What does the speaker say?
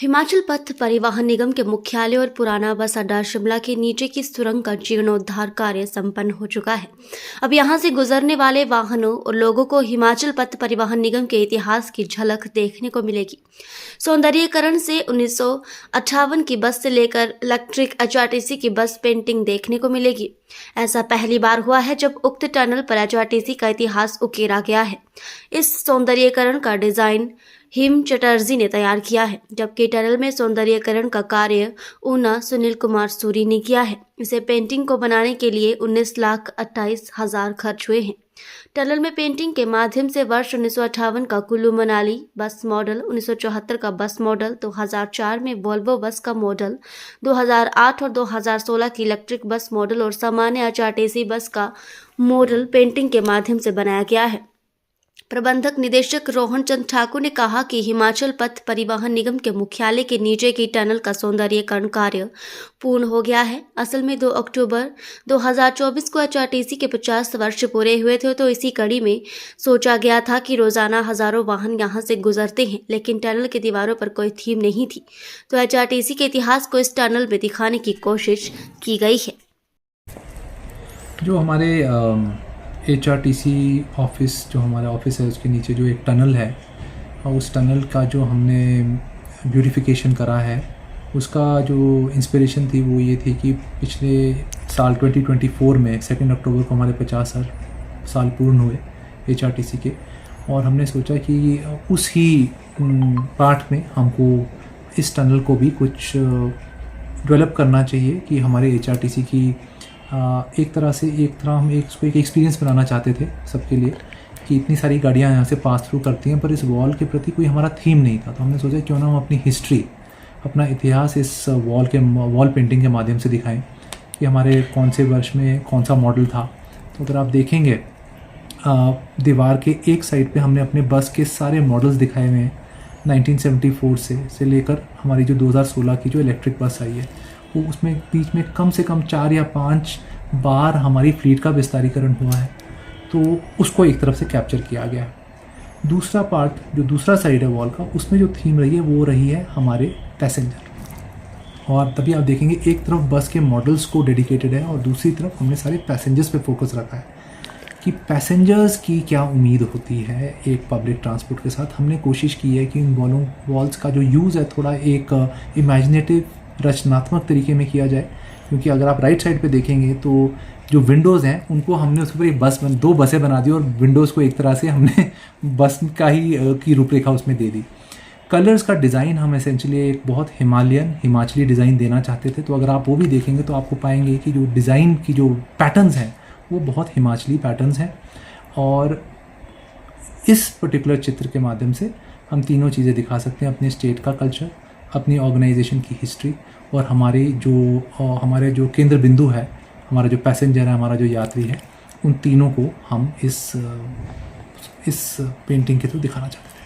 हिमाचल पथ परिवहन निगम के मुख्यालय और पुराना बस अड्डा शिमला के नीचे की सुरंग का जीर्णोद्धार कार्य संपन्न हो चुका है। अब यहां से गुजरने वाले वाहनों और लोगों को हिमाचल पथ परिवहन निगम के इतिहास की झलक देखने को मिलेगी। सौंदर्यीकरण से 1958 की बस से लेकर इलेक्ट्रिक HRTC की बस पेंटिंग देखने को मिलेगी। ऐसा पहली बार हुआ है जब उक्त टनल पर HRTC का इतिहास उकेरा गया है। इस सौंदर्यीकरण का डिजाइन हिम चटर्जी ने तैयार किया है, जबकि टनल में सौंदर्यीकरण का कार्य ऊना सुनील कुमार सूरी ने किया है। इसे पेंटिंग को बनाने के लिए 19,28,000 खर्च हुए हैं। टनल में पेंटिंग के माध्यम से वर्ष 1958 का कुल्लू मनाली बस मॉडल, 1974 का बस मॉडल, 2004 में वोल्वो बस का मॉडल, 2008 और 2016 की इलेक्ट्रिक बस मॉडल और सामान्य HRTC बस का मॉडल पेंटिंग के माध्यम से बनाया गया है। प्रबंधक निदेशक रोहन चंद ठाकुर ने कहा कि हिमाचल पथ परिवहन निगम के मुख्यालय के नीचे की टनल का सौंदर्यीकरण कार्य पूर्ण हो गया है। असल में 2 अक्टूबर 2024 को HRTC के 50 वर्ष पूरे हुए थे, तो इसी कड़ी में सोचा गया था कि रोजाना हजारों वाहन यहां से गुजरते हैं, लेकिन टनल की दीवारों पर कोई थीम नहीं थी, तो HRTC के इतिहास को इस टनल में दिखाने की कोशिश की गई है। जो हमारे HRTC ऑफिस, जो हमारा ऑफिस है, उसके नीचे जो एक टनल है, और उस टनल का जो हमने ब्यूटिफिकेशन करा है, उसका जो इंस्पिरेशन थी वो ये थी कि पिछले साल 2024 में 2 अक्टूबर को हमारे 50 साल पूर्ण हुए HRTC के, और हमने सोचा कि उस ही पार्ट में हमको इस टनल को भी कुछ डेवलप करना चाहिए कि हमारे HRTC की एक तरह हम उसको एक एक्सपीरियंस बनाना चाहते थे सबके लिए, कि इतनी सारी गाड़ियाँ यहाँ से पास थ्रू करती हैं, पर इस वॉल के प्रति कोई हमारा थीम नहीं था। तो हमने सोचा क्यों ना हम अपनी हिस्ट्री, अपना इतिहास इस वॉल पेंटिंग के माध्यम से दिखाएं कि हमारे कौन से वर्ष में कौन सा मॉडल था। तो अगर आप देखेंगे दीवार के एक साइड पे हमने अपने बस के सारे मॉडल्स दिखाए हुए हैं, 1974 से लेकर हमारी जो 2016 की जो इलेक्ट्रिक बस आई है, वो उसमें बीच में कम से कम 4 या 5 बार हमारी फ्लीट का विस्तारीकरण हुआ है, तो उसको एक तरफ से कैप्चर किया गया है। दूसरा पार्ट, जो दूसरा साइड है वॉल का, उसमें जो थीम रही है वो रही है हमारे पैसेंजर। और तभी आप देखेंगे एक तरफ बस के मॉडल्स को डेडिकेटेड है और दूसरी तरफ हमने सारे पैसेंजर्स पे फोकस रखा है कि पैसेंजर्स की क्या उम्मीद होती है एक पब्लिक ट्रांसपोर्ट के साथ। हमने कोशिश की है कि इन वॉल्स का जो यूज़ है थोड़ा एक इमेजिनेटिव, रचनात्मक तरीके में किया जाए, क्योंकि अगर आप राइट साइड पे देखेंगे तो जो विंडोज़ हैं उनको हमने उसके ऊपर एक 2 बसें बना दी और विंडोज़ को एक तरह से हमने बस का ही की रूपरेखा उसमें दे दी। कलर्स का डिज़ाइन हम एसेंशियली एक बहुत हिमाचली डिज़ाइन देना चाहते थे, तो अगर आप वो भी देखेंगे तो आपको पाएंगे कि जो डिज़ाइन की जो पैटर्न्स हैं वो बहुत हिमाचली पैटर्न्स हैं। और इस पर्टिकुलर चित्र के माध्यम से हम तीनों चीज़ें दिखा सकते हैं, अपने स्टेट का कल्चर, अपनी ऑर्गेनाइजेशन की हिस्ट्री, और हमारे जो केंद्र बिंदु है, हमारा जो पैसेंजर है, हमारा जो यात्री है, उन तीनों को हम इस पेंटिंग के थ्रू दिखाना चाहते हैं।